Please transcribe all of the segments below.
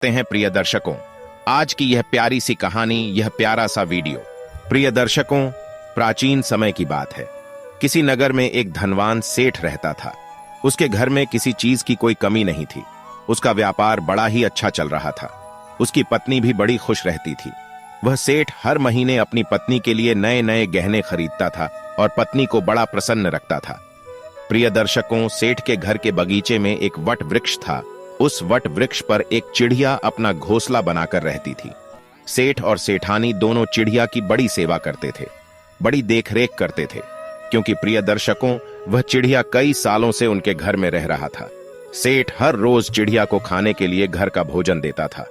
हैं प्रिय दर्शकों, आज की यह प्यारी सी कहानी, यह प्यारा सा वीडियो। प्रिय दर्शकों, प्राचीन समय की बात है। किसी नगर में एक धनवान सेठ रहता था। उसके घर में किसी चीज की कोई कमी नहीं थी। उसका व्यापार बड़ा ही अच्छा चल रहा था। उसकी पत्नी भी बड़ी खुश रहती थी। वह सेठ हर महीने अपनी पत्नी के लिए नए नए गहने खरीदता था और पत्नी को बड़ा प्रसन्न रखता था। प्रिय दर्शकों, सेठ के घर के बगीचे में एक वट वृक्ष था। उस वट वृक्ष पर एक चिड़िया अपना घोंसला बनाकर रहती थी। सेठ और सेठानी दोनों चिड़िया की बड़ी सेवा करते थे, बड़ी देखरेख करते थे, क्योंकि प्रिय दर्शकों, वह चिड़िया कई सालों से उनके घर में रह रहा था। सेठ हर रोज चिड़िया को खाने के लिए घर का भोजन देता था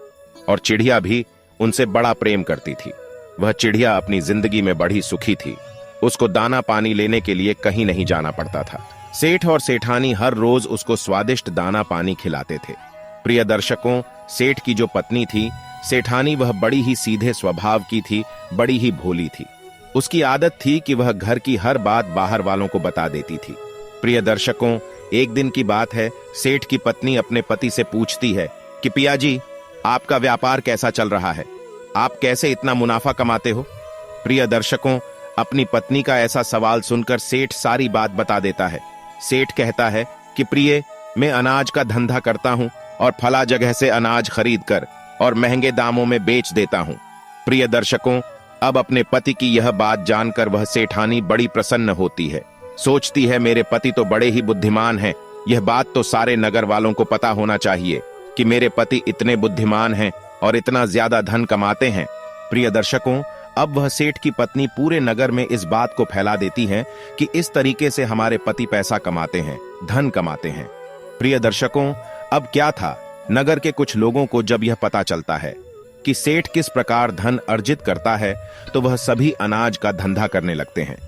और चिड़िया भी उनसे बड़ा प्रेम करती थी। वह चिड़िया अपनी जिंदगी में बड़ी सुखी थी। उसको दाना पानी लेने के लिए कहीं नहीं जाना पड़ता था। सेठ और सेठानी हर रोज उसको स्वादिष्ट दाना पानी खिलाते थे। प्रिय दर्शकों, सेठ की जो पत्नी थी सेठानी, वह बड़ी ही सीधे स्वभाव की थी, बड़ी ही भोली थी। उसकी आदत थी कि वह घर की हर बात बाहर वालों को बता देती थी। प्रिय दर्शकों, एक दिन की बात है, सेठ की पत्नी अपने पति से पूछती है कि पिया जी, आपका व्यापार कैसा चल रहा है? आप कैसे इतना मुनाफा कमाते हो? प्रिय दर्शकों, अपनी पत्नी का ऐसा सवाल सुनकर सेठ सारी बात बता देता है। सेठ कहता है कि प्रिय, मैं अनाज का धंधा करता हूं और फला जगह से अनाज खरीद कर और महंगे दामों में बेच देता हूं। प्रिय दर्शकों, अब अपने पति की यह बात जानकर वह सेठानी बड़ी प्रसन्न होती है। सोचती है, मेरे पति तो बड़े ही बुद्धिमान हैं। यह बात तो सारे नगर वालों को पता होना चाहिए कि मेरे पति इतने बुद्धिमान हैं और इतना ज्यादा धन कमाते हैं। प्रिय दर्शकों, अब वह सेठ की पत्नी पूरे नगर में इस बात को फैला देती है कि इस तरीके से हमारे पति पैसा कमाते हैं, धन कमाते हैं। प्रिय दर्शकों, अब क्या था, नगर के कुछ लोगों को जब यह पता चलता है कि सेठ किस प्रकार धन अर्जित करता है, तो वह सभी अनाज का धंधा करने लगते हैं।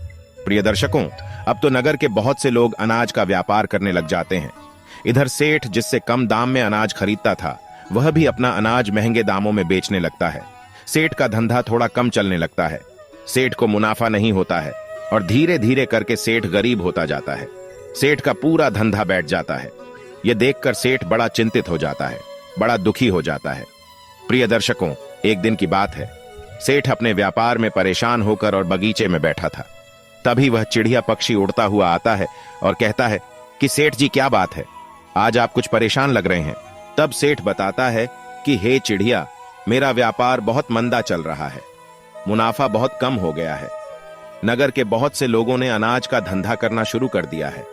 प्रिय दर्शकों, अब तो नगर के बहुत से लोग अनाज का व्यापार करने लग जाते हैं। इधर सेठ जिससे कम दाम में अनाज खरीदता था, वह भी अपना अनाज महंगे दामों में बेचने लगता है। सेठ का धंधा थोड़ा कम चलने लगता है। सेठ को मुनाफा नहीं होता है और धीरे धीरे करके सेठ गरीब होता जाता है। सेठ का पूरा धंधा बैठ जाता है। यह देखकर सेठ बड़ा चिंतित हो जाता है, बड़ा दुखी हो जाता है। प्रिय दर्शकों, एक दिन की बात है, सेठ अपने व्यापार में परेशान होकर और बगीचे में बैठा था। तभी वह चिड़िया पक्षी उड़ता हुआ आता है और कहता है कि सेठ जी, क्या बात है, आज आप कुछ परेशान लग रहे हैं। तब सेठ बताता है कि हे चिड़िया, मेरा व्यापार बहुत मंदा चल रहा है, मुनाफा बहुत कम हो गया है। नगर के बहुत से लोगों ने अनाज का धंधा करना शुरू कर दिया है,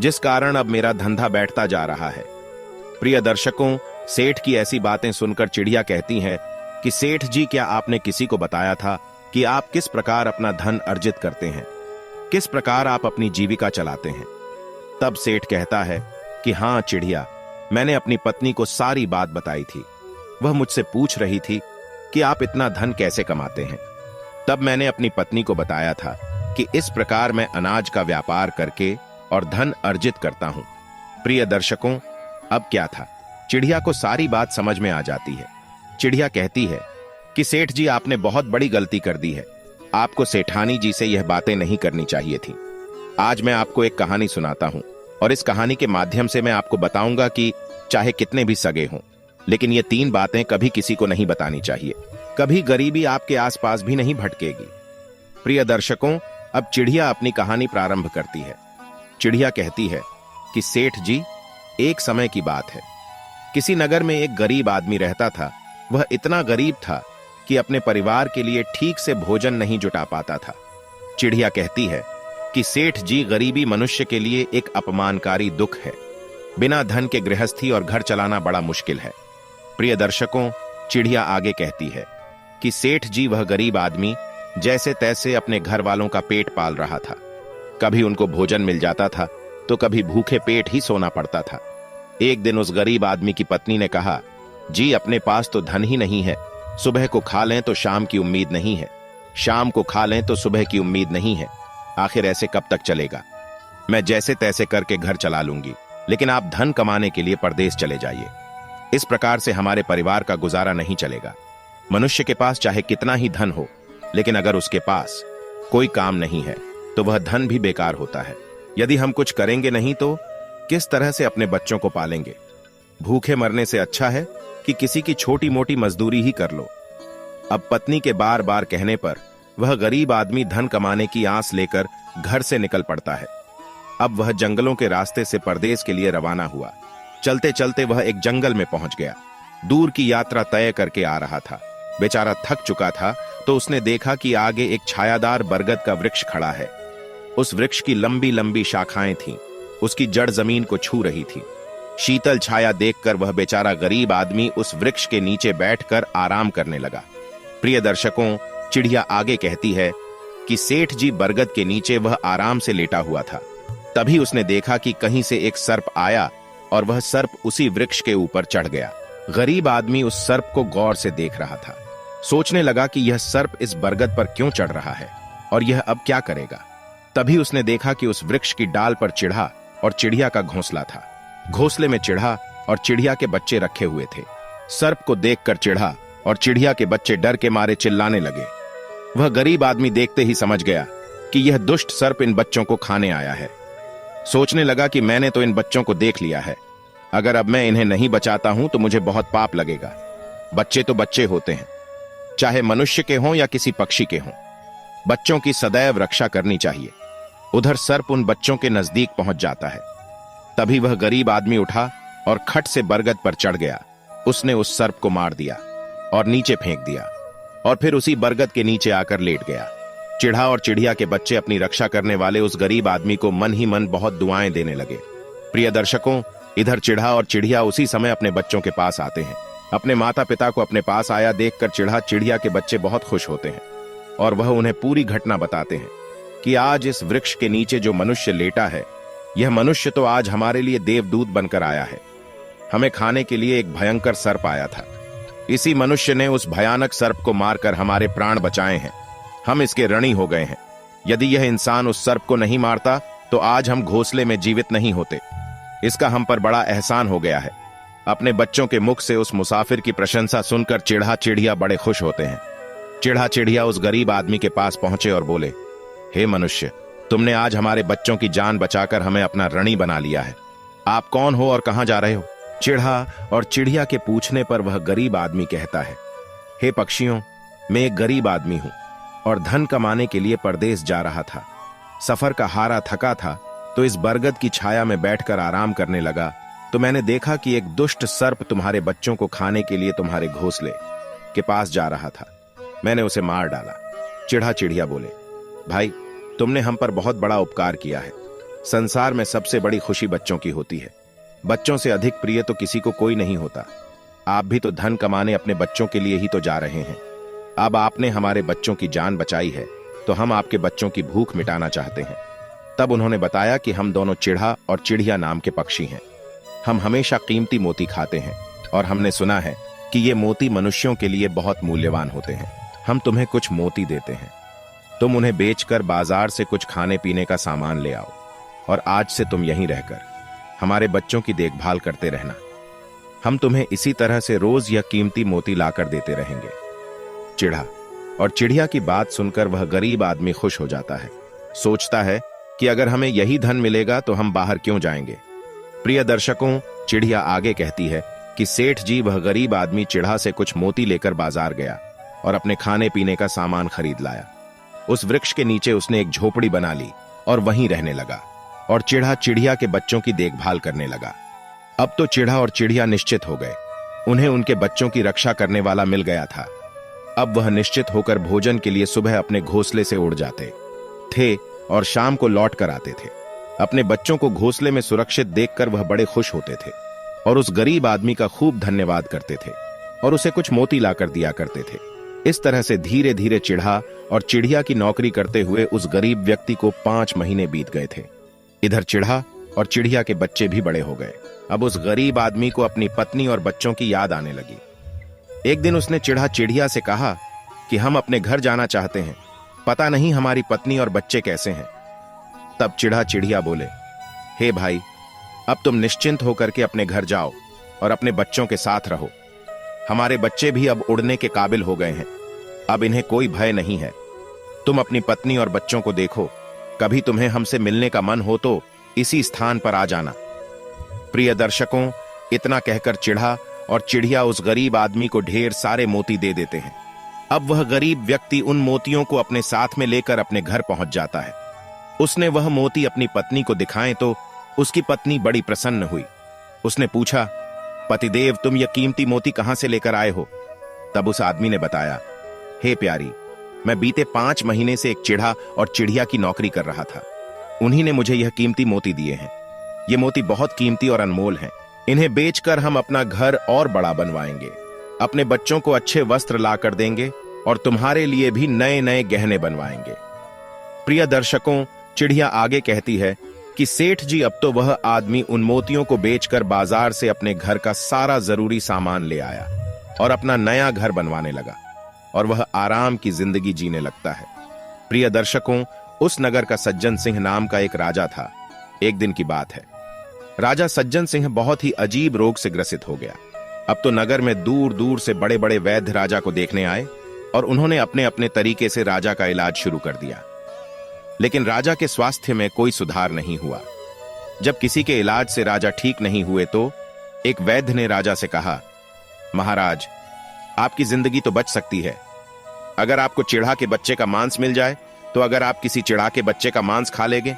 जिस कारण अब मेरा धंधा बैठता जा रहा है। प्रिय दर्शकों, सेठ की ऐसी बातें सुनकर चिड़िया कहती है कि सेठ जी, क्या आपने किसी को बताया था कि आप किस प्रकार अपना धन अर्जित करते हैं, किस प्रकार आप अपनी जीविका चलाते हैं? तब सेठ कहता है कि हाँ चिड़िया, मैंने अपनी पत्नी को सारी बात बताई थी। वह मुझसे पूछ रही थी कि आप इतना धन कैसे कमाते हैं। तब मैंने अपनी पत्नी को बताया था कि इस प्रकार मैं अनाज का व्यापार करके और धन अर्जित करता हूं। प्रिय दर्शकों, अब क्या था, चिड़िया को सारी बात समझ में आ जाती है। चिड़िया कहती है कि सेठ जी, आपने बहुत बड़ी गलती कर दी है। आपको सेठानी जी से यह बातें नहीं करनी चाहिए थी। आज मैं आपको एक कहानी सुनाता हूं और इस कहानी के माध्यम से मैं आपको बताऊंगा कि चाहे कितने भी सगे हों, लेकिन ये 3 बातें कभी किसी को नहीं बतानी चाहिए। कभी गरीबी आपके आसपास भी नहीं भटकेगी। प्रिय दर्शकों, अब चिड़िया अपनी कहानी प्रारंभ करती है। चिड़िया कहती है कि सेठ जी, एक समय की बात है, किसी नगर में एक गरीब आदमी रहता था। वह इतना गरीब था कि अपने परिवार के लिए ठीक से भोजन नहीं जुटा पाता था। चिड़िया कहती है कि सेठ जी, गरीबी मनुष्य के लिए एक अपमानकारी दुख है। बिना धन के गृहस्थी और घर चलाना बड़ा मुश्किल है। प्रिय दर्शकों, चिड़िया आगे कहती है कि सेठ जी, वह गरीब आदमी जैसे तैसे अपने घर वालों का पेट पाल रहा था। कभी उनको भोजन मिल जाता था तो कभी भूखे पेट ही सोना पड़ता था। एक दिन उस गरीब आदमी की पत्नी ने कहा, जी, अपने पास तो धन ही नहीं है। सुबह को खा लें तो शाम की उम्मीद नहीं है, शाम को खा लें तो सुबह की उम्मीद नहीं है। आखिर ऐसे कब तक चलेगा? मैं जैसे तैसे करके घर चला लूंगी, लेकिन आप धन कमाने के लिए परदेश चले जाइए। इस प्रकार से हमारे परिवार का गुजारा नहीं चलेगा। मनुष्य के पास चाहे कितना ही धन हो, लेकिन अगर उसके पास कोई काम नहीं है तो वह धन भी बेकार होता है। यदि हम कुछ करेंगे नहीं तो किस तरह से अपने बच्चों को पालेंगे? भूखे मरने से अच्छा है कि किसी की छोटी मोटी मजदूरी ही कर लो। अब पत्नी के बार बार कहने पर वह गरीब आदमी धन कमाने की आस लेकर घर से निकल पड़ता है। अब वह जंगलों के रास्ते से परदेश के लिए रवाना हुआ। चलते चलते वह एक जंगल में पहुंच गया। दूर की यात्रा तय करके आ रहा था। बेचारा थक चुका था तो उसने देखा कि आगे एक छायादार बरगद का वृक्ष खड़ा है। उस वृक्ष की लंबी लंबी शाखाएं थीं। उसकी जड़ जमीन को छू रही थी। शीतल छाया देखकर वह बेचारा गरीब आदमी उस वृक्ष के नीचे बैठकर आराम करने लगा। प्रिय दर्शकों, चिड़िया आगे कहती है कि सेठ जी बरगद के नीचे वह आराम से लेटा हुआ था। तभी उसने देखा कि कहीं से एक सर्प आया और वह सर्प उसी वृक्ष के ऊपर चढ़ गया। गरीब आदमी उस सर्प को गौर से देख रहा था। सोचने लगा कि यह सर्प इस बरगद पर क्यों चढ़ रहा है और यह अब क्या करेगा। तभी उसने देखा कि उस वृक्ष की डाल पर चिढ़ा और चिड़िया का घोंसला था। घोंसले में चिढ़ा और चिड़िया के बच्चे रखे हुए थे। सर्प को देखकर चिढ़ा और चिड़िया के बच्चे डर के मारे चिल्लाने लगे। वह गरीब आदमी देखते ही समझ गया कि यह दुष्ट सर्प इन बच्चों को खाने आया है। सोचने लगा कि मैंने तो इन बच्चों को देख लिया है, अगर अब मैं इन्हें नहीं बचाता हूं तो मुझे बहुत पाप लगेगा। बच्चे तो बच्चे होते हैं, चाहे मनुष्य के हों या किसी पक्षी के हों। बच्चों की सदैव रक्षा करनी चाहिए। उधर सर्प उन बच्चों के नजदीक पहुंच जाता है। तभी वह गरीब आदमी उठा और खट से बरगद पर चढ़ गया। उसने उस सर्प को मार दिया और नीचे फेंक दिया और फिर उसी बरगद के नीचे आकर लेट गया। चिढ़ा और चिड़िया के बच्चे अपनी रक्षा करने वाले उस गरीब आदमी को मन ही मन बहुत दुआएं देने लगे। प्रिय दर्शकों, इधर चिढ़ा और चिड़िया उसी समय अपने बच्चों के पास आते हैं। अपने माता पिता को अपने पास आया देखकर चिढ़ा चिड़िया के बच्चे बहुत खुश होते हैं और वह उन्हें पूरी घटना बताते हैं कि आज इस वृक्ष के नीचे जो मनुष्य लेटा है, यह मनुष्य तो आज हमारे लिए देवदूत बनकर आया है। हमें खाने के लिए एक भयंकर सर्प आया था। इसी मनुष्य ने उस भयानक सर्प को मारकर हमारे प्राण बचाए हैं। हम इसके ऋणी हो गए हैं। यदि यह इंसान उस सर्प को नहीं मारता तो आज हम घोंसले में जीवित नहीं होते। इसका हम पर बड़ा एहसान हो गया है। अपने बच्चों के मुख से उस मुसाफिर की प्रशंसा सुनकर चिढ़ा चिड़िया बड़े खुश होते हैं। चिढ़ा चिड़िया उस गरीब आदमी के पास पहुंचे और बोले, हे मनुष्य, तुमने आज हमारे बच्चों की जान बचाकर हमें अपना ऋणी बना लिया है। आप कौन हो और कहां जा रहे हो? चिढ़ा और चिड़िया के पूछने पर वह गरीब आदमी कहता है, हे पक्षियों, मैं एक गरीब आदमी हूं और धन कमाने के लिए परदेश जा रहा था। सफर का हारा थका था तो इस बरगद की छाया में बैठकर आराम करने लगा तो मैंने देखा कि एक दुष्ट सर्प तुम्हारे बच्चों को खाने के लिए तुम्हारे घोंसले के पास जा रहा था। मैंने उसे मार डाला। चिढ़ा चिड़िया बोले, भाई, तुमने हम पर बहुत बड़ा उपकार किया है। संसार में सबसे बड़ी खुशी बच्चों की होती है। बच्चों से अधिक प्रिय तो किसी को कोई नहीं होता। आप भी तो धन कमाने अपने बच्चों के लिए ही तो जा रहे हैं। अब आपने हमारे बच्चों की जान बचाई है तो हम आपके बच्चों की भूख मिटाना चाहते हैं। तब उन्होंने बताया कि हम दोनों चिढ़ा और चिड़िया नाम के पक्षी हैं। हम हमेशा कीमती मोती खाते हैं और हमने सुना है कि ये मोती मनुष्यों के लिए बहुत मूल्यवान होते हैं। हम तुम्हें कुछ मोती देते हैं। तुम उन्हें बेचकर बाजार से कुछ खाने पीने का सामान ले आओ और आज से तुम यहीं रहकर हमारे बच्चों की देखभाल करते रहना। हम तुम्हें इसी तरह से रोज यह कीमती मोती लाकर देते रहेंगे। चिढ़ा और चिड़िया की बात सुनकर वह गरीब आदमी खुश हो जाता है। सोचता है कि अगर हमें यही धन मिलेगा तो हम बाहर क्यों जाएंगे। प्रिय दर्शकों, चिड़िया आगे कहती है कि सेठ जी, वह गरीब आदमी चिढ़ा से कुछ मोती लेकर बाजार गया और अपने खाने पीने का सामान खरीद लाया। उस वृक्ष के नीचे उसने एक झोपड़ी बना ली और वहीं रहने लगा और चिढ़ा चिड़िया के बच्चों की देखभाल करने लगा। अब तो चिढ़ा और चिड़िया निश्चित हो गए। उन्हें उनके बच्चों की रक्षा करने वाला मिल गया था। अब वह निश्चित होकर भोजन के लिए सुबह अपने घोंसले से उड़ जाते थे और शाम को लौट कर आते थे। अपने बच्चों को घोंसले में सुरक्षित देखकर वह बड़े खुश होते थे और उस गरीब आदमी का खूब धन्यवाद करते थे और उसे कुछ मोती लाकर दिया करते थे। इस तरह से धीरे धीरे चिढ़ा और चिड़िया की नौकरी करते हुए उस गरीब व्यक्ति को 5 महीने बीत गए थे। इधर चिढ़ा और चिड़िया के बच्चे भी बड़े हो गए। अब उस गरीब आदमी को अपनी पत्नी और बच्चों की याद आने लगी। एक दिन उसने चिढ़ा चिड़िया से कहा कि हम अपने घर जाना चाहते हैं, पता नहीं हमारी पत्नी और बच्चे कैसे हैं। तब चिढ़ा चिड़िया बोले, हे भाई, अब तुम निश्चिंत होकर के अपने घर जाओ और अपने बच्चों के साथ रहो। हमारे बच्चे भी अब उड़ने के काबिल हो गए हैं। अब इन्हें कोई भय नहीं है। तुम अपनी पत्नी और बच्चों को देखो। कभी तुम्हें हमसे मिलने का मन हो तो इसी स्थान पर आ जाना। प्रिय दर्शकों, इतना कहकर चिढ़ा और चिड़िया उस गरीब आदमी को ढेर सारे मोती दे देते हैं। अब वह गरीब व्यक्ति उन मोतियों को अपने साथ में लेकर अपने घर पहुंच जाता है। उसने वह मोती अपनी पत्नी को दिखाए तो उसकी पत्नी बड़ी प्रसन्न हुई। उसने पूछा, पतिदेव, तुम यह कीमती मोती कहां से लेकर आए हो? तब उस आदमी ने बताया, हे प्यारी, मैं बीते 5 महीने से एक चिढ़ा और चिड़िया की नौकरी कर रहा था। उन्हीं ने मुझे यह कीमती मोती दिए हैं। ये मोती बहुत कीमती और अनमोल हैं। इन्हें बेचकर हम अपना घर और बड़ा बनवाएंगे, अपने बच्चों को अच्छे वस्त्र ला कर देंगे और तुम्हारे लिए भी नए नए गहने बनवाएंगे। प्रिय दर्शकों, चिड़िया आगे कहती है कि सेठ जी, अब तो वह आदमी उन मोतियों को बेचकर बाजार से अपने घर का सारा जरूरी सामान ले आया और अपना नया घर बनवाने लगा और वह आराम की जिंदगी जीने लगता है। प्रिय दर्शकों, उस नगर का सज्जन सिंह नाम का एक राजा था। एक दिन की बात है, राजा सज्जन सिंह बहुत ही अजीब रोग से ग्रसित हो गया। अब तो नगर में दूर दूर से बड़े बड़े वैद्य राजा को देखने आए और उन्होंने अपने अपने तरीके से राजा का इलाज शुरू कर दिया, लेकिन राजा के स्वास्थ्य में कोई सुधार नहीं हुआ। जब किसी के इलाज से राजा ठीक नहीं हुए तो एक वैद्य ने राजा से कहा, महाराज, आपकी जिंदगी तो बच सकती है अगर आपको चिढ़ा के बच्चे का मांस मिल जाए। तो अगर आप किसी चिढ़ा के बच्चे का मांस खा लेंगे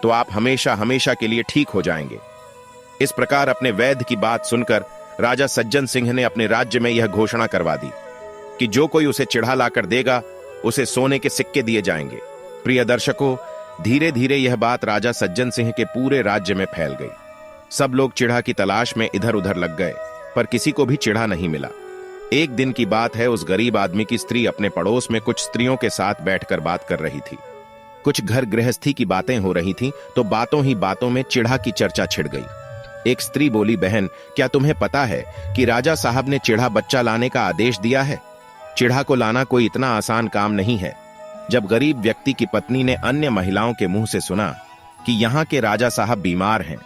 तो आप हमेशा हमेशा के लिए ठीक हो जाएंगे। इस प्रकार अपने वैद्य की बात सुनकर राजा सज्जन सिंह ने अपने राज्य में यह घोषणा करवा दी कि जो कोई उसे चिढ़ा लाकर देगा उसे सोने के सिक्के दिए जाएंगे। प्रिय दर्शकों, धीरे धीरे यह बात राजा सज्जन सिंह के पूरे राज्य में फैल गई। सब लोग चिढ़ा की तलाश में इधर उधर लग गए, पर किसी को भी चिढ़ा नहीं मिला। एक दिन की बात है, उस गरीब आदमी की स्त्री अपने पड़ोस में कुछ स्त्रियों के साथ बैठकर बात कर रही थी। कुछ घर गृहस्थी की बातें हो रही थीं, तो बातों ही बातों में चिढ़ा की चर्चा छिड़ गई। एक स्त्री बोली, बहन, क्या तुम्हें पता है कि राजा साहब ने चिढ़ा बच्चा लाने का आदेश दिया है? चिढ़ा को लाना कोई इतना आसान काम नहीं है। जब गरीब व्यक्ति की पत्नी ने अन्य महिलाओं के मुंह से सुना कि यहाँ के राजा साहब बीमार हैं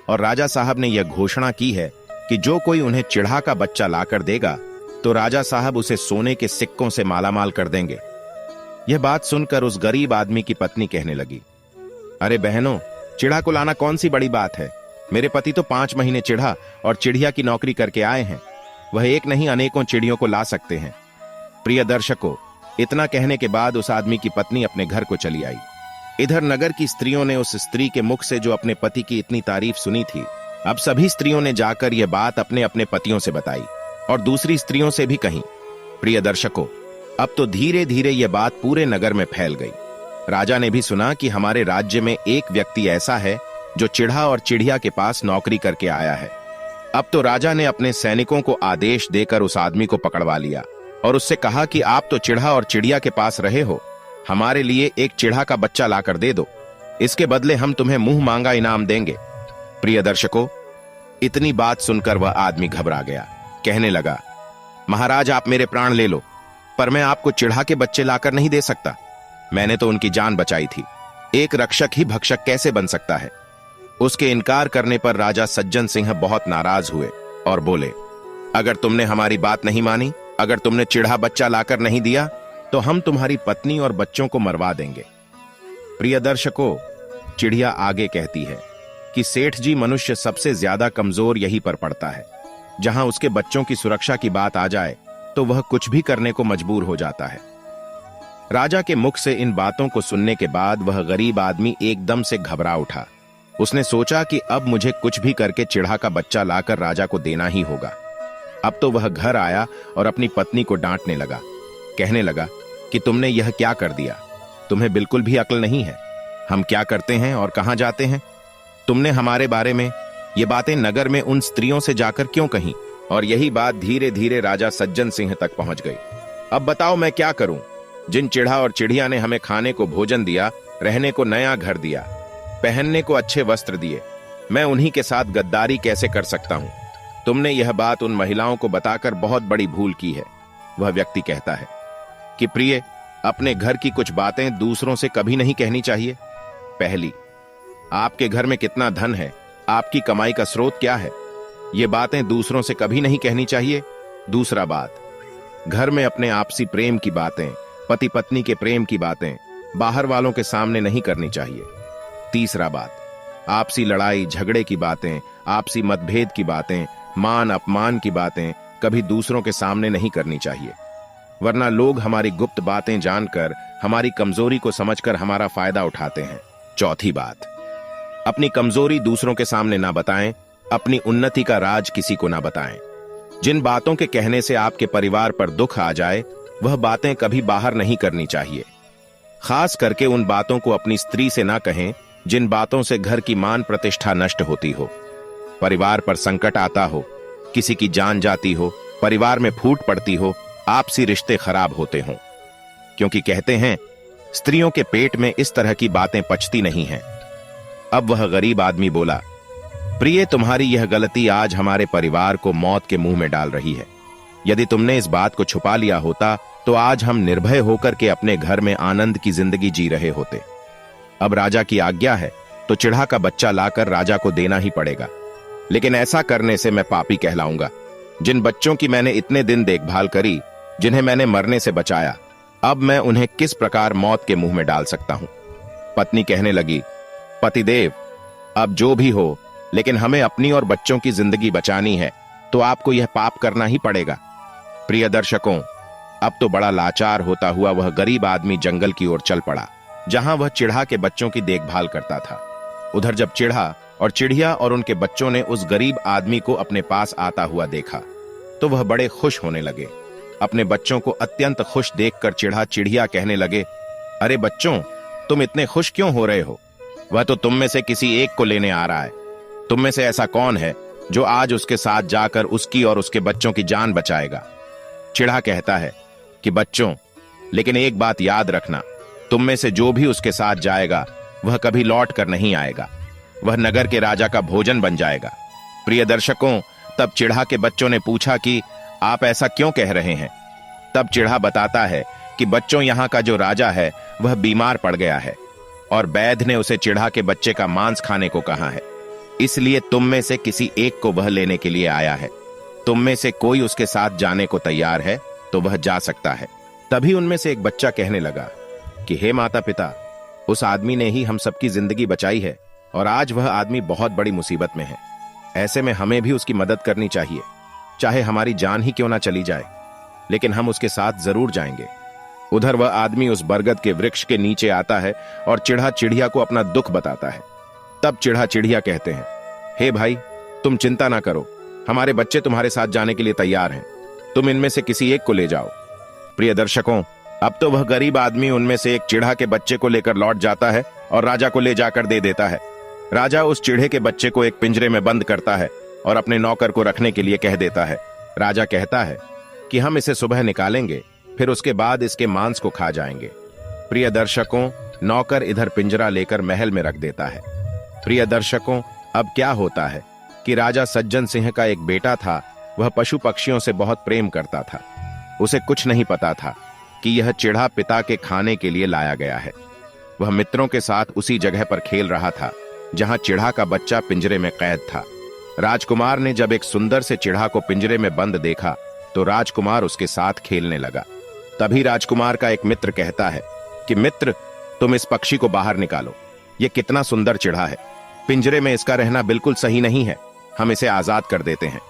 और राजा साहब ने यह घोषणा की है कि जो कोई उन्हें चिढ़ा का बच्चा लाकर देगा तो राजा साहब उसे सोने के सिक्कों से मालामाल कर देंगे। यह बात सुनकर उस गरीब आदमी की पत्नी कहने लगी, अरे बहनों, चिढ़ा को लाना कौन सी बड़ी बात है? मेरे पति तो 5 महीने चिढ़ा और चिड़िया की नौकरी करके आए हैं। वह एक नहीं अनेकों चिड़ियों को ला सकते हैं। प्रिय दर्शकों, इतना कहने के बाद उस आदमी की पत्नी अपने घर को चली आई। इधर नगर की स्त्रियों ने उस स्त्री के मुख से जो अपने पति की इतनी तारीफ सुनी थी, अब सभी स्त्रियों ने जाकर यह बात अपने अपने पतियों से बताई और दूसरी स्त्रियों से भी कही। प्रिय दर्शकों, अब तो धीरे धीरे यह बात पूरे नगर में फैल गई। राजा ने भी सुना कि हमारे राज्य में एक व्यक्ति ऐसा है जो चिढ़ा और चिड़िया के पास नौकरी करके आया है। अब तो राजा ने अपने सैनिकों को आदेश देकर उस आदमी को पकड़वा लिया और उससे कहा कि आप तो चिढ़ा और चिड़िया के पास रहे हो, हमारे लिए एक चिढ़ा का बच्चा लाकर दे दो, इसके बदले हम तुम्हें मुंह मांगा इनाम देंगे। प्रिय दर्शकों, इतनी बात सुनकर वह आदमी घबरा गया। कहने लगा, महाराज, आप मेरे प्राण ले लो, पर मैं आपको चिढ़ा के बच्चे लाकर नहीं दे सकता। मैंने तो उनकी जान बचाई थी। एक रक्षक ही भक्षक कैसे बन सकता है? उसके इनकार करने पर राजा सज्जन सिंह बहुत नाराज हुए और बोले, अगर तुमने हमारी बात नहीं मानी, अगर तुमने चिढ़ा बच्चा लाकर नहीं दिया, तो हम तुम्हारी पत्नी और बच्चों को मरवा देंगे। प्रिय दर्शकों, चिड़िया आगे कहती है कि सेठ जी, मनुष्य सबसे ज्यादा कमजोर यहीं पर पड़ता है। जहां उसके बच्चों की सुरक्षा की बात आ जाए तो वह कुछ भी करने को मजबूर हो जाता है। राजा के मुख से इन बातों को सुनने के बाद वह गरीब आदमी एकदम से घबरा उठा। उसने सोचा कि अब मुझे कुछ भी करके चिढ़ा का बच्चा लाकर राजा को देना ही होगा। अब तो वह घर आया और अपनी पत्नी को डांटने लगा। कहने लगा कि तुमने यह क्या कर दिया? तुम्हें बिल्कुल भी अक्ल नहीं है। हम क्या करते हैं और कहां जाते हैं? तुमने हमारे बारे में ये बातें नगर में उन स्त्रियों से जाकर क्यों कहीं? और यही बात धीरे धीरे राजा सज्जन सिंह तक पहुंच गई। अब बताओ मैं क्या करूं? जिन चिढ़ा और चिड़िया ने हमें खाने को भोजन दिया, रहने को नया घर दिया, पहनने को अच्छे वस्त्र दिए, मैं उन्हीं के साथ गद्दारी कैसे कर सकता हूं? तुमने यह बात उन महिलाओं को बताकर बहुत बड़ी भूल की है। वह व्यक्ति कहता है कि प्रिय, अपने घर की कुछ बातें दूसरों से कभी नहीं कहनी चाहिए। पहली, आपके घर में कितना धन है, आपकी कमाई का स्रोत क्या है, ये बातें दूसरों से कभी नहीं कहनी चाहिए। दूसरा बात, घर में अपने आपसी प्रेम की बातें, पति पत्नी के प्रेम की बातें बाहर वालों के सामने नहीं करनी चाहिए। तीसरा बात, आपसी लड़ाई झगड़े की बातें, आपसी मतभेद की बातें मान अपमान की बातें कभी दूसरों के सामने नहीं करनी चाहिए, वरना लोग हमारी गुप्त बातें जानकर हमारी कमजोरी को समझकर हमारा फायदा उठाते हैं। चौथी बात, अपनी कमजोरी दूसरों के सामने ना बताएं, अपनी उन्नति का राज किसी को ना बताएं। जिन बातों के कहने से आपके परिवार पर दुख आ जाए, वह बातें कभी बाहर नहीं करनी चाहिए। खास करके उन बातों को अपनी स्त्री से ना कहें जिन बातों से घर की मान प्रतिष्ठा नष्ट होती हो, परिवार पर संकट आता हो, किसी की जान जाती हो, परिवार में फूट पड़ती हो, आपसी रिश्ते खराब होते हों। क्योंकि कहते हैं स्त्रियों के पेट में इस तरह की बातें पचती नहीं हैं। अब वह गरीब आदमी बोला, प्रिय, तुम्हारी यह गलती आज हमारे परिवार को मौत के मुंह में डाल रही है। यदि तुमने इस बात को छुपा लिया होता तो आज हम निर्भय होकर के अपने घर में आनंद की जिंदगी जी रहे होते। अब राजा की आज्ञा है तो चिढ़ा का बच्चा लाकर राजा को देना ही पड़ेगा, लेकिन ऐसा करने से मैं पापी कहलाऊंगा। जिन बच्चों की मैंने इतने दिन देखभाल करी, जिन्हें मैंने मरने से बचाया, अब मैं उन्हें किस प्रकार मौत के मुंह में डाल सकता हूं। पत्नी कहने लगी, पतिदेव, अब जो भी हो, लेकिन हमें अपनी और बच्चों की जिंदगी बचानी है, तो आपको यह पाप करना ही पड़ेगा। प्रिय दर्शकों, अब तो बड़ा लाचार होता हुआ वह गरीब आदमी जंगल की ओर चल पड़ा, जहां वह चिढ़ा के बच्चों की देखभाल करता था। उधर जब चिढ़ा और चिड़िया और उनके बच्चों ने उस गरीब आदमी को अपने पास आता हुआ देखा, तो वह बड़े खुश होने लगे। अपने बच्चों को अत्यंत खुश देखकर चिढ़ा चिड़िया कहने लगे, अरे बच्चों, तुम इतने खुश क्यों हो रहे हो? वह तो तुम में से किसी एक को लेने आ रहा है। तुम में से ऐसा कौन है जो आज उसके साथ जाकर उसकी और उसके बच्चों की जान बचाएगा? चिढ़ा कहता है कि बच्चों, लेकिन एक बात याद रखना, तुम में से जो भी उसके साथ जाएगा वह कभी लौट कर नहीं आएगा, वह नगर के राजा का भोजन बन जाएगा। प्रिय दर्शकों, तब चिढ़ा के बच्चों ने पूछा कि आप ऐसा क्यों कह रहे हैं? तब चिढ़ा बताता है कि बच्चों, यहाँ का जो राजा है वह बीमार पड़ गया है और वैद्य ने उसे चिढ़ा के बच्चे का मांस खाने को कहा है, इसलिए तुम में से किसी एक को वह लेने के लिए आया है। तुम में से कोई उसके साथ जाने को तैयार है तो वह जा सकता है। तभी उनमें से एक बच्चा कहने लगा कि हे माता पिता, उस आदमी ने ही हम सबकी जिंदगी बचाई है और आज वह आदमी बहुत बड़ी मुसीबत में है। ऐसे में हमें भी उसकी मदद करनी चाहिए, चाहे हमारी जान ही क्यों ना चली जाए, लेकिन हम उसके साथ जरूर जाएंगे। उधर वह आदमी उस बरगद के वृक्ष के नीचे आता है और चिढ़ा चिड़िया को अपना दुख बताता है। तब चिढ़ा चिड़िया कहते हैं, हे भाई, तुम चिंता ना करो, हमारे बच्चे तुम्हारे साथ जाने के लिए तैयार हैं, तुम इनमें से किसी एक को ले जाओ। प्रिय दर्शकों, अब तो वह गरीब आदमी उनमें से एक चिढ़ा के बच्चे को लेकर लौट जाता है और राजा को ले जाकर दे देता है। राजा उस चिढ़े के बच्चे को एक पिंजरे में बंद करता है और अपने नौकर को रखने के लिए कह देता है। राजा कहता है कि हम इसे सुबह निकालेंगे, फिर उसके बाद इसके मांस को खा जाएंगे। प्रिय दर्शकों, नौकर इधर पिंजरा लेकर महल में रख देता है। प्रिय दर्शकों, अब क्या होता है कि राजा सज्जन सिंह का एक बेटा था। वह पशु पक्षियों से बहुत प्रेम करता था। उसे कुछ नहीं पता था कि यह चिढ़ा पिता के खाने के लिए लाया गया है। वह मित्रों के साथ उसी जगह पर खेल रहा था जहां चिढ़ा का बच्चा पिंजरे में कैद था। राजकुमार ने जब एक सुंदर से चिढ़ा को पिंजरे में बंद देखा तो राजकुमार उसके साथ खेलने लगा। तभी राजकुमार का एक मित्र कहता है कि मित्र, तुम इस पक्षी को बाहर निकालो, यह कितना सुंदर चिढ़ा है, पिंजरे में इसका रहना बिल्कुल सही नहीं है, हम इसे आजाद कर देते हैं।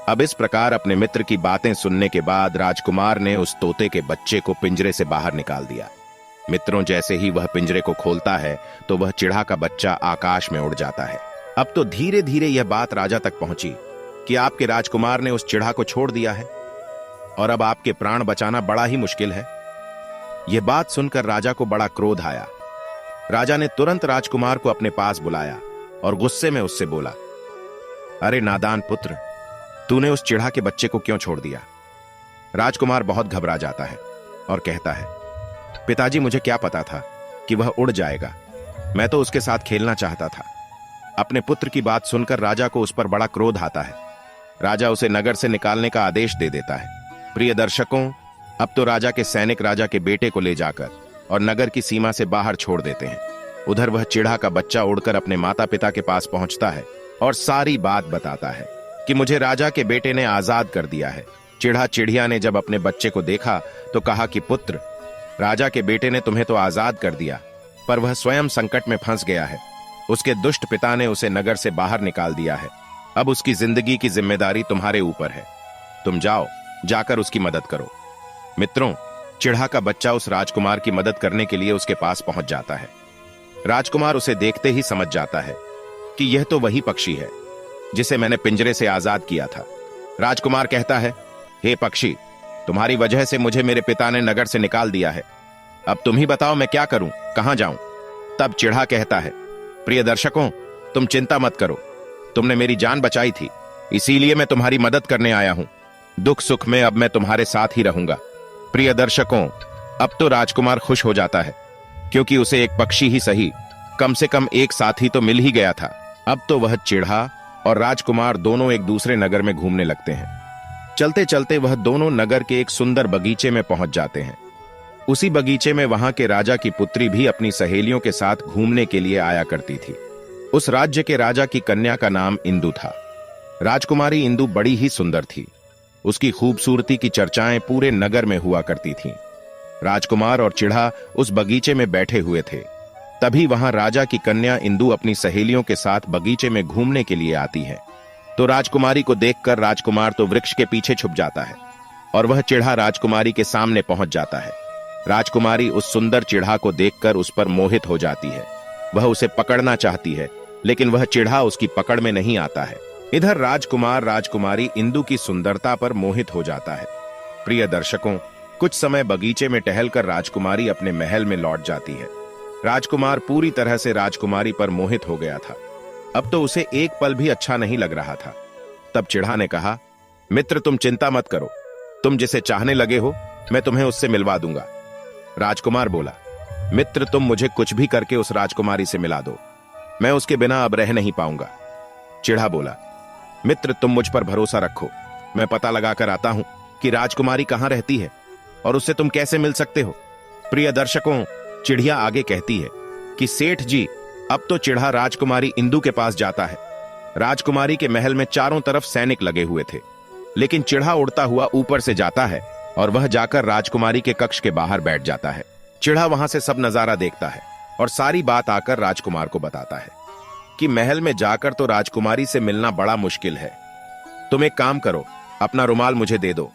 अब इस प्रकार अपने मित्र की बातें सुनने के बाद राजकुमार ने उस तोते के बच्चे को पिंजरे से बाहर निकाल दिया। मित्रों, जैसे ही वह पिंजरे को खोलता है तो वह चिढ़ा का बच्चा आकाश में उड़ जाता है। अब तो धीरे धीरे यह बात राजा तक पहुंची कि आपके राजकुमार ने उस चिढ़ा को छोड़ दिया है और अब आपके प्राण बचाना बड़ा ही मुश्किल है। यह बात सुनकर राजा को बड़ा क्रोध आया। राजा ने तुरंत राजकुमार को अपने पास बुलाया और गुस्से में उससे बोला, अरे नादान पुत्र, तूने उस चिढ़ा के बच्चे को क्यों छोड़ दिया? राजकुमार बहुत घबरा जाता है और कहता है, पिताजी, मुझे क्या पता था कि वह उड़ जाएगा, मैं तो उसके साथ खेलना चाहता था। अपने पुत्र की बात सुनकर राजा को उस पर बड़ा क्रोध आता है। राजा उसे नगर से निकालने का आदेश दे देता है। प्रिय दर्शकों, अब तो राजा के सैनिक राजा के बेटे को ले जाकर और नगर की सीमा से बाहर छोड़ देते हैं। उधर वह चिढ़ा का बच्चा उड़कर अपने माता पिता के पास पहुंचता है और सारी बात बताता है कि मुझे राजा के बेटे ने आजाद कर दिया है। चिढ़ा चिड़िया ने जब अपने बच्चे को देखा तो कहा कि पुत्र, राजा के बेटे ने तुम्हें तो आजाद कर दिया, पर वह स्वयं संकट में फंस गया है। उसके दुष्ट पिता ने उसे नगर से बाहर निकाल दिया है। अब उसकी जिंदगी की जिम्मेदारी तुम्हारे ऊपर है। तुम जाओ, जाकर उसकी मदद करो। मित्रों, चिढ़ा का बच्चा उस राजकुमार की मदद करने के लिए उसके पास पहुंच जाता है। राजकुमार उसे देखते ही समझ जाता है कि यह तो वही पक्षी है जिसे मैंने पिंजरे से आजाद किया था। राजकुमार कहता है, हे पक्षी, तुम्हारी वजह से मुझे मेरे पिता ने नगर से निकाल दिया है। अब तुम ही बताओ मैं क्या करूं, कहां जाऊं? तब चिढ़ा कहता है, प्रिय दर्शकों, तुम चिंता मत करो। तुमने मेरी जान बचाई थी, इसीलिए मैं तुम्हारी मदद करने आया हूं। दुख सुख में अब मैं तुम्हारे साथ ही रहूंगा। प्रिय दर्शकों, अब तो राजकुमार खुश हो जाता है, क्योंकि उसे एक पक्षी ही सही, कम से कम एक साथी तो मिल ही गया था। अब तो वह चिढ़ा और राजकुमार दोनों एक दूसरे नगर में घूमने लगते हैं। चलते चलते वह दोनों नगर के एक सुंदर बगीचे में पहुंच जाते हैं। उसी बगीचे में वहां के राजा की पुत्री भी अपनी सहेलियों के साथ घूमने के लिए आया करती थी। उस राज्य के राजा की कन्या का नाम इंदु था। राजकुमारी इंदु बड़ी ही सुंदर थी। उसकी खूबसूरती की चर्चाएं पूरे नगर में हुआ करती थीं। राजकुमार और चिढ़ा उस बगीचे में बैठे हुए थे। तभी वहां राजा की कन्या इंदु अपनी सहेलियों के साथ बगीचे में घूमने के लिए आती है। तो राजकुमारी को देखकर राजकुमार तो वृक्ष के पीछे छुप जाता है और वह चिढ़ा राजकुमारी के सामने पहुंच जाता है। राजकुमारी उस सुंदर चिढ़ा को देखकर उस पर मोहित हो जाती है। वह उसे पकड़ना चाहती है, लेकिन वह चिढ़ा उसकी पकड़ में नहीं आता है। इधर राजकुमार राजकुमारी इंदु की सुंदरता पर मोहित हो जाता है। प्रिय दर्शकों, कुछ समय बगीचे में टहलकर राजकुमारी अपने महल में लौट जाती है। राजकुमार पूरी तरह से राजकुमारी पर मोहित हो गया था। अब तो उसे एक पल भी अच्छा नहीं लग रहा था। तब चिढ़ा ने कहा, मित्र, तुम चिंता मत करो। तुम जिसे चाहने लगे हो, मैं तुम्हें उससे मिलवा दूंगा। राजकुमार बोला, मित्र, तुम मुझे कुछ भी करके उस राजकुमारी से मिला दो। मैं उसके बिना अब रह नहीं पाऊंगा। चिढ़ा बोला, मित्र, तुम मुझ पर भरोसा रखो। मैं पता लगाकर आता हूं कि राजकुमारी कहां रहती है और उससे तुम कैसे मिल सकते हो। प्रिय दर्शकों, चिड़िया आगे कहती है कि सेठ जी, अब तो चिढ़ा राजकुमारी इंदु के पास जाता है। राजकुमारी के महल में चारों तरफ सैनिक लगे हुए थे, लेकिन चिढ़ा उड़ता हुआ ऊपर से जाता है और वह जाकर राजकुमारी के कक्ष के बाहर बैठ जाता है। चिढ़ा वहां से सब नजारा देखता है और सारी बात आकर राजकुमार को बताता है कि महल में जाकर तो राजकुमारी से मिलना बड़ा मुश्किल है। तुम एक काम करो, अपना रुमाल मुझे दे दो।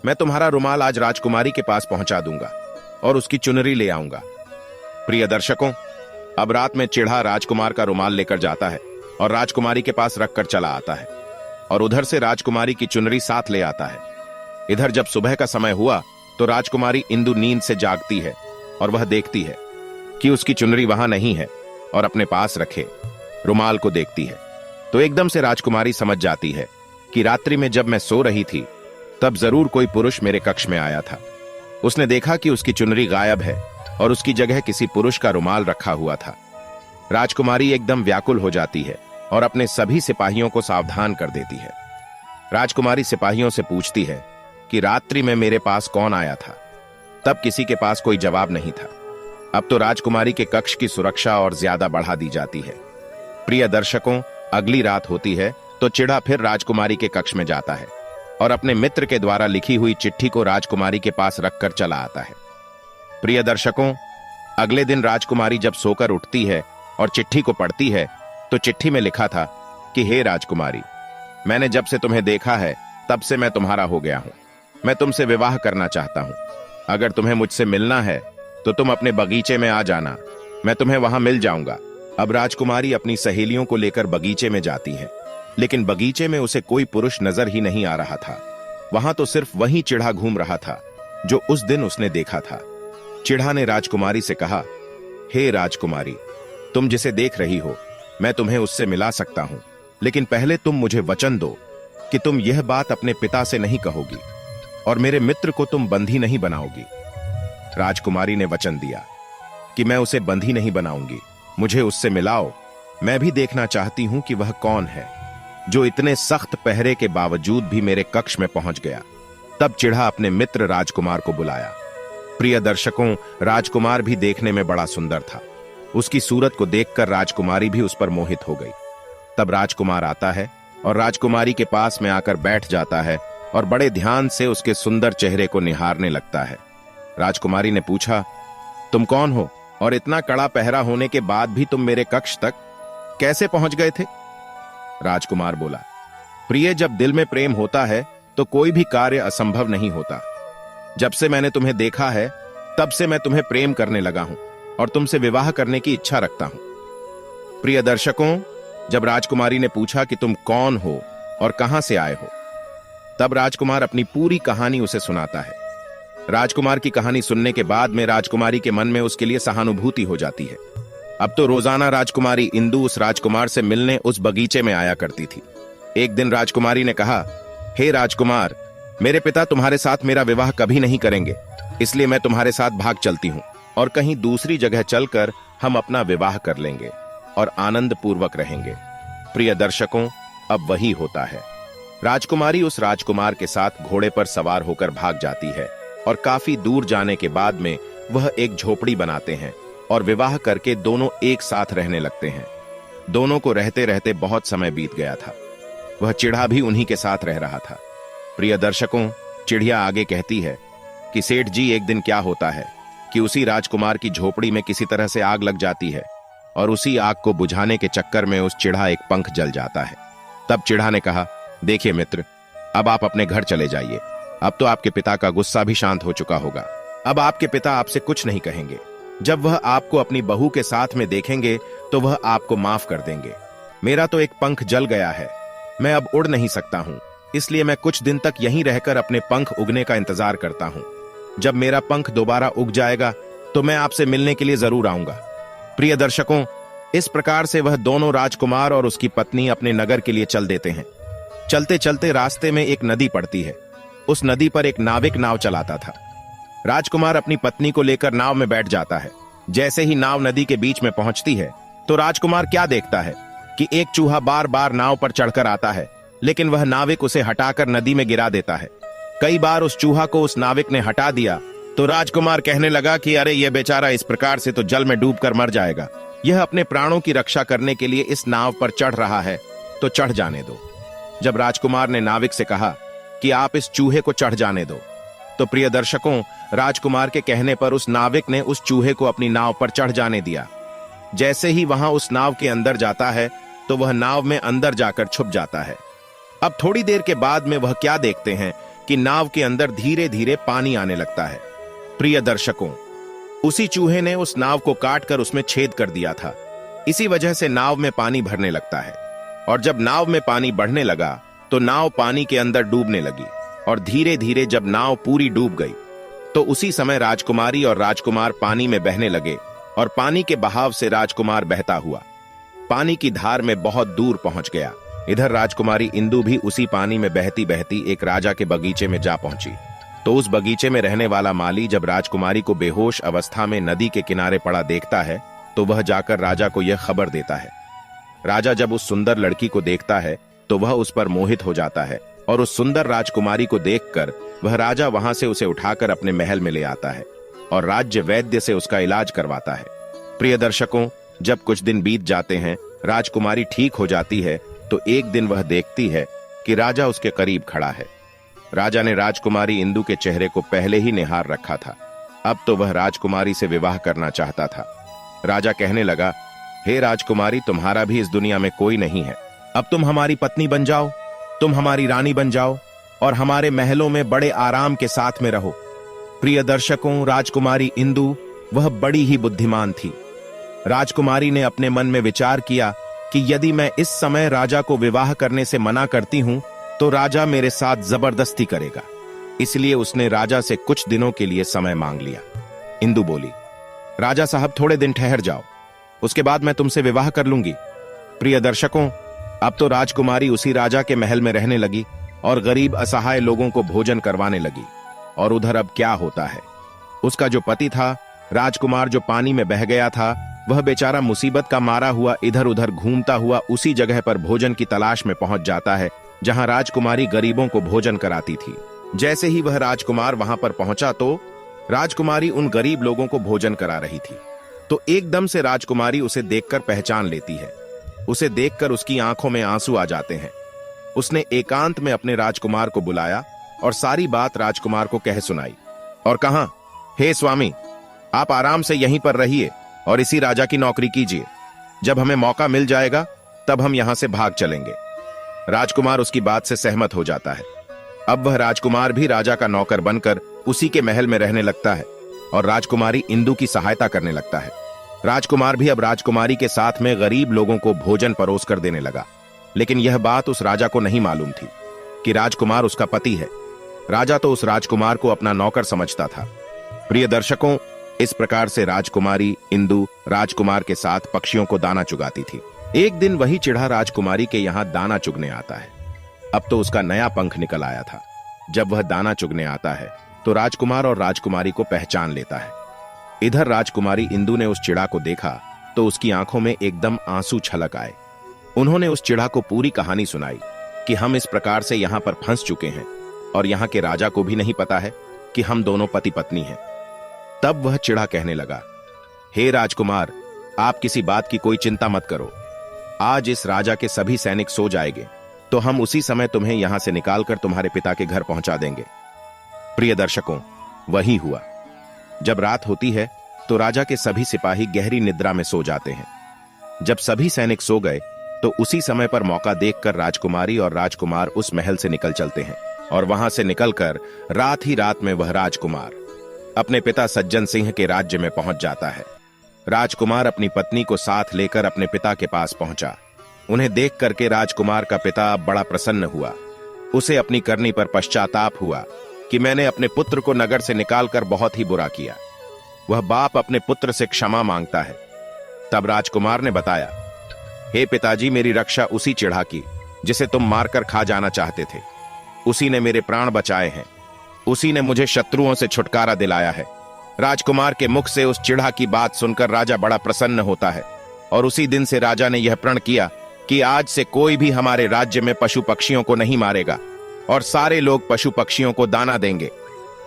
मैं तुम्हारा रुमाल आज राजकुमारी के पास पहुंचा दूंगा और उसकी चुनरी ले आऊंगा। प्रिय दर्शकों, अब रात में चिढ़ा राजकुमार का रुमाल लेकर जाता है और राजकुमारी के पास रखकर चला आता है और उधर से राजकुमारी की चुनरी साथ ले आता है। इधर जब सुबह का समय हुआ तो राजकुमारी इंदु नींद से जागती है और वह देखती है कि उसकी चुनरी वहां नहीं है और अपने पास रखे रुमाल को देखती है। तो एकदम से राजकुमारी समझ जाती है कि रात्रि में जब मैं सो रही थी तब जरूर कोई पुरुष मेरे कक्ष में आया था। उसने देखा कि उसकी चुनरी गायब है और उसकी जगह किसी पुरुष का रुमाल रखा हुआ था। राजकुमारी एकदम व्याकुल हो जाती है और अपने सभी सिपाहियों को सावधान कर देती है। राजकुमारी सिपाहियों से पूछती है कि रात्रि में मेरे पास कौन आया था। तब किसी के पास कोई जवाब नहीं था। अब तो राजकुमारी के कक्ष की सुरक्षा और ज्यादा बढ़ा दी जाती है। प्रिय दर्शकों, अगली रात होती है तो चिढ़ा फिर राजकुमारी के कक्ष में जाता है और अपने मित्र के द्वारा लिखी हुई चिट्ठी को राजकुमारी के पास रखकर चला आता है। प्रिय दर्शकों, अगले दिन राजकुमारी जब सोकर उठती है और चिट्ठी को पढ़ती है तो चिट्ठी में लिखा था कि हे राजकुमारी, मैंने जब से तुम्हें देखा है तब से मैं तुम्हारा हो गया हूं। मैं तुमसे विवाह करना चाहता हूं। अगर तुम्हें मुझसे मिलना है तो तुम अपने बगीचे में आ जाना, मैं तुम्हें वहां मिल जाऊंगा। अब राजकुमारी अपनी सहेलियों को लेकर बगीचे में जाती है, लेकिन बगीचे में उसे कोई पुरुष नजर ही नहीं आ रहा था। वहां तो सिर्फ वही चिढ़ा घूम रहा था जो उस दिन उसने देखा था। चिढ़ा ने राजकुमारी से कहा, हे राजकुमारी, तुम जिसे देख रही हो मैं तुम्हें उससे मिला सकता हूं, लेकिन पहले तुम मुझे वचन दो कि तुम यह बात अपने पिता से नहीं कहोगी और मेरे मित्र को तुम बंधी नहीं बनाओगी। राजकुमारी ने वचन दिया कि मैं उसे बंधी नहीं बनाऊंगी, मुझे उससे मिलाओ। मैं भी देखना चाहती हूं कि वह कौन है जो इतने सख्त पहरे के बावजूद भी मेरे कक्ष में पहुंच गया। तब चिढ़ा अपने मित्र राजकुमार को बुलाया। प्रिय दर्शकों, राजकुमार भी देखने में बड़ा सुंदर था। उसकी सूरत को देखकर राजकुमारी भी उस पर मोहित हो गई। तब राजकुमार आता है और राजकुमारी के पास में आकर बैठ जाता है और बड़े ध्यान से उसके सुंदर चेहरे को निहारने लगता है। राजकुमारी ने पूछा, तुम कौन हो और इतना कड़ा पहरा होने के बाद भी तुम मेरे कक्ष तक कैसे पहुंच गए थे? राजकुमार बोला, प्रिय, जब दिल में प्रेम होता है तो कोई भी कार्य असंभव नहीं होता। जब से मैंने तुम्हें देखा है तब से मैं तुम्हें प्रेम करने लगा हूं और तुमसे विवाह करने की इच्छा रखता हूं। प्रिय दर्शकों, जब राजकुमारी ने पूछा कि तुम कौन हो और कहां से आए हो, तब राजकुमार अपनी पूरी कहानी उसे सुनाता है। राजकुमार की कहानी सुनने के बाद में राजकुमारी के मन में उसके लिए सहानुभूति हो जाती है। अब तो रोजाना राजकुमारी इंदु उस राजकुमार से मिलने उस बगीचे में आया करती थी। एक दिन राजकुमारी ने कहा, हे राजकुमार, मेरे पिता तुम्हारे साथ मेरा विवाह कभी नहीं करेंगे, इसलिए मैं तुम्हारे साथ भाग चलती हूं और कहीं दूसरी जगह चलकर हम अपना विवाह कर लेंगे और आनंद पूर्वक रहेंगे। प्रिय दर्शकों, अब वही होता है। राजकुमारी उस राजकुमार के साथ घोड़े पर सवार होकर भाग जाती है और काफी दूर जाने के बाद में वह एक झोपड़ी बनाते हैं और विवाह करके दोनों एक साथ रहने लगते हैं। दोनों को रहते रहते बहुत समय बीत गया था। वह चिढ़ा भी उन्हीं के साथ रह रहा था। प्रिय दर्शकों, चिड़िया आगे कहती है कि सेठ जी, एक दिन क्या होता है कि उसी राजकुमार की झोपड़ी में किसी तरह से आग लग जाती है और उसी आग को बुझाने के चक्कर में उस चिढ़ा एक पंख जल जाता है। तब चिढ़ा ने कहा, देखिए मित्र, अब आप अपने घर चले जाइए। अब तो आपके पिता का गुस्सा भी शांत हो चुका होगा। अब आपके पिता आपसे कुछ नहीं कहेंगे। जब वह आपको अपनी बहू के साथ में देखेंगे तो वह आपको माफ कर देंगे। मेरा तो एक पंख जल गया है, मैं अब उड़ नहीं सकता हूं, इसलिए मैं कुछ दिन तक यहीं रहकर अपने पंख उगने का इंतजार करता हूं। जब मेरा पंख दोबारा उग जाएगा तो मैं आपसे मिलने के लिए जरूर आऊंगा। प्रिय दर्शकों, इस प्रकार से वह दोनों राजकुमार और उसकी पत्नी अपने नगर के लिए चल देते हैं। चलते चलते रास्ते में एक नदी पड़ती है। उस नदी पर एक नाविक नाव चलाता था। राजकुमार अपनी पत्नी को लेकर नाव में बैठ जाता है। जैसे ही नाव नदी के बीच में पहुंचती है तो राजकुमार क्या देखता है कि एक चूहा बार बार नाव पर चढ़कर आता है, लेकिन वह नाविक उसे हटाकर नदी में गिरा देता है। कई बार उस चूहा को उस नाविक ने हटा दिया तो राजकुमार कहने लगा कि अरे, यह बेचारा इस प्रकार से तो जल में डूबकर मर जाएगा। यह अपने प्राणों की रक्षा करने के लिए इस नाव पर चढ़ रहा है, तो चढ़ जाने दो। जब राजकुमार ने नाविक से कहा कि आप इस चूहे को चढ़ जाने दो, तो प्रिय दर्शकों, राजकुमार के कहने पर उस नाविक ने उस चूहे को अपनी नाव पर चढ़ जाने दिया। जैसे ही वहां उस नाव के अंदर जाता है तो वह नाव में अंदर जाकर छुप जाता है। अब थोड़ी देर के बाद में वह क्या देखते हैं कि नाव के अंदर धीरे धीरे पानी आने लगता है। प्रिय दर्शकों, उसी चूहे ने उस नाव को काटकर उसमें छेद कर दिया था। इसी वजह से नाव में पानी भरने लगता है और जब नाव में पानी बढ़ने लगा तो नाव पानी के अंदर डूबने लगी और धीरे धीरे जब नाव पूरी डूब गई तो उसी समय राजकुमारी और राजकुमार पानी में बहने लगे और पानी के बहाव से राजकुमार बहता हुआ पानी की धार में बहुत दूर पहुंच गया। इधर राजकुमारी इंदु भी उसी पानी में बहती बहती एक राजा के बगीचे में जा पहुंची। तो उस बगीचे में रहने वाला माली जब राजकुमारी को बेहोश अवस्था में नदी के किनारे पड़ा देखता है तो वह जाकर राजा को यह खबर देता है। राजा जब उस सुंदर लड़की को देखता है तो वह उस पर मोहित हो जाता है और उस सुंदर राजकुमारी को देखकर वह राजा वहां से उसे उठाकर अपने महल में ले आता है और राज्य वैद्य से उसका इलाज करवाता है। प्रिय दर्शकों, जब कुछ दिन बीत जाते हैं, राजकुमारी ठीक हो जाती है तो एक दिन वह देखती है कि राजा उसके करीब खड़ा है। राजा ने राजकुमारी इंदु के चेहरे को पहले ही निहार रखा था। अब तो वह राजकुमारी से विवाह करना चाहता था। राजा कहने लगा, हे राजकुमारी, तुम्हारा भी इस दुनिया में कोई नहीं है। अब तुम हमारी पत्नी बन जाओ, तुम हमारी रानी बन जाओ और हमारे महलों में बड़े आराम के साथ में रहो। प्रिय दर्शकों, राजकुमारी इंदु वह बड़ी ही बुद्धिमान थी। राजकुमारी ने अपने मन में विचार किया कि यदि मैं इस समय राजा को विवाह करने से मना करती हूं तो राजा मेरे साथ जबरदस्ती करेगा। इसलिए उसने राजा से कुछ दिनों के लिए समय मांग लिया। इंदु बोली, राजा साहब, थोड़े दिन ठहर जाओ, उसके बाद मैं तुमसे विवाह कर लूंगी। प्रिय दर्शकों, अब तो राजकुमारी उसी राजा के महल में रहने लगी और गरीब असहाय लोगों को भोजन करवाने लगी। और उधर अब क्या होता है, उसका जो पति था, राजकुमार जो पानी में बह गया था, वह बेचारा मुसीबत का मारा हुआ इधर उधर घूमता हुआ उसी जगह पर भोजन की तलाश में पहुंच जाता है जहां राजकुमारी गरीबों को भोजन कराती थी। जैसे ही वह राजकुमार वहां पर पहुंचा तो राजकुमारी उन गरीब लोगों को भोजन करा रही थी। तो एकदम से राजकुमारी उसे देखकर पहचान लेती है। उसे देखकर उसकी आंखों में आंसू आ जाते हैं। उसने एकांत में अपने राजकुमार को बुलाया और सारी बात राजकुमार को कह सुनाई और कहा, हे स्वामी, आप आराम से यहीं पर रहिए और इसी राजा की नौकरी कीजिए। जब हमें मौका मिल जाएगा तब हम यहां से भाग चलेंगे। राजकुमार उसकी बात से सहमत हो जाता है। अब वह राजकुमार भी राजा का नौकर बनकर उसी के महल में रहने लगता है और राजकुमारी इंदु की सहायता करने लगता है। राजकुमार भी अब राजकुमारी के साथ में गरीब लोगों को भोजन परोस कर देने लगा। लेकिन यह बात उस राजा को नहीं मालूम थी कि राजकुमार उसका पति है। राजा तो उस राजकुमार को अपना नौकर समझता था। प्रिय दर्शकों, इस प्रकार से राजकुमारी इंदु राजकुमार के साथ पक्षियों को दाना चुगाती थी। एक दिन वही चिढ़ा राजकुमारी के यहां दाना चुगने आता है। अब तो उसका नया पंख निकल आया था। जब वह दाना चुगने आता है तो राजकुमार और राजकुमारी को पहचान लेता है। इधर राजकुमारी इंदु ने उस चिड़ा को देखा तो उसकी आंखों में एकदम आंसू छलक आए। उन्होंने उस चिड़ा को पूरी कहानी सुनाई कि हम इस प्रकार से यहां पर फंस चुके हैं और यहां के राजा को भी नहीं पता है कि हम दोनों पति पत्नी हैं। तब वह चिड़ा कहने लगा, हे राजकुमार, आप किसी बात की कोई चिंता मत करो। आज इस राजा के सभी सैनिक सो जाएंगे तो हम उसी समय तुम्हें यहां से निकालकर तुम्हारे पिता के घर पहुंचा देंगे। प्रिय दर्शकों, वही हुआ। जब रात होती है तो राजा के सभी सिपाही गहरी निद्रा में सो जाते हैं। जब सभी सैनिक सो गए तो उसी समय पर मौका देखकर राजकुमारी और राजकुमार उस महल से निकल चलते हैं और वहां से निकलकर रात ही रात में वह राजकुमार अपने पिता सज्जन सिंह के राज्य में पहुंच जाता है। राजकुमार अपनी पत्नी को साथ लेकर अपने पिता के पास पहुंचा। उन्हें देख करके राजकुमार का पिता बड़ा प्रसन्न हुआ। उसे अपनी करनी पर पश्चाताप हुआ कि मैंने अपने पुत्र को नगर से निकालकर बहुत ही बुरा किया। वह बाप अपने पुत्र से क्षमा मांगता है। तब राजकुमार ने बताया, हे पिताजी, मेरी रक्षा उसी चिढ़ा की जिसे तुम मारकर खा जाना चाहते थे। उसी ने मेरे प्राण बचाए हैं। उसी ने मुझे शत्रुओं से छुटकारा दिलाया है। राजकुमार के मुख से उस चिढ़ा की बात सुनकर राजा बड़ा प्रसन्न होता है और उसी दिन से राजा ने यह प्रण किया कि आज से कोई भी हमारे राज्य में पशु पक्षियों को नहीं मारेगा और सारे लोग पशु पक्षियों को दाना देंगे।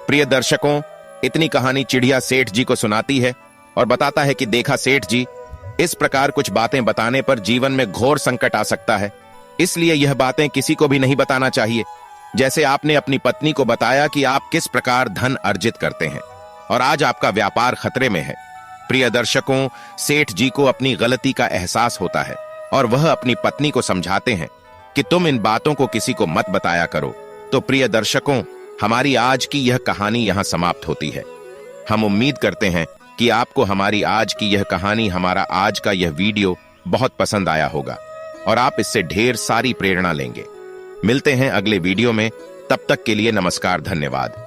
प्रिय दर्शकों, इतनी कहानी चिड़िया सेठ जी को सुनाती है और बताता है कि देखा सेठ जी, इस प्रकार कुछ बातें बताने पर जीवन में घोर संकट आ सकता है। इसलिए यह बातें किसी को भी नहीं बताना चाहिए। जैसे आपने अपनी पत्नी को बताया कि आप किस प्रकार धन अर्जित करते हैं और आज आपका व्यापार खतरे में है। प्रिय दर्शकों, सेठ जी को अपनी गलती का एहसास होता है और वह अपनी पत्नी को समझाते हैं कि तुम इन बातों को किसी को मत बताया करो। तो प्रिय दर्शकों, हमारी आज की यह कहानी यहां समाप्त होती है। हम उम्मीद करते हैं कि आपको हमारी आज की यह कहानी, हमारा आज का यह वीडियो बहुत पसंद आया होगा और आप इससे ढेर सारी प्रेरणा लेंगे। मिलते हैं अगले वीडियो में। तब तक के लिए नमस्कार, धन्यवाद।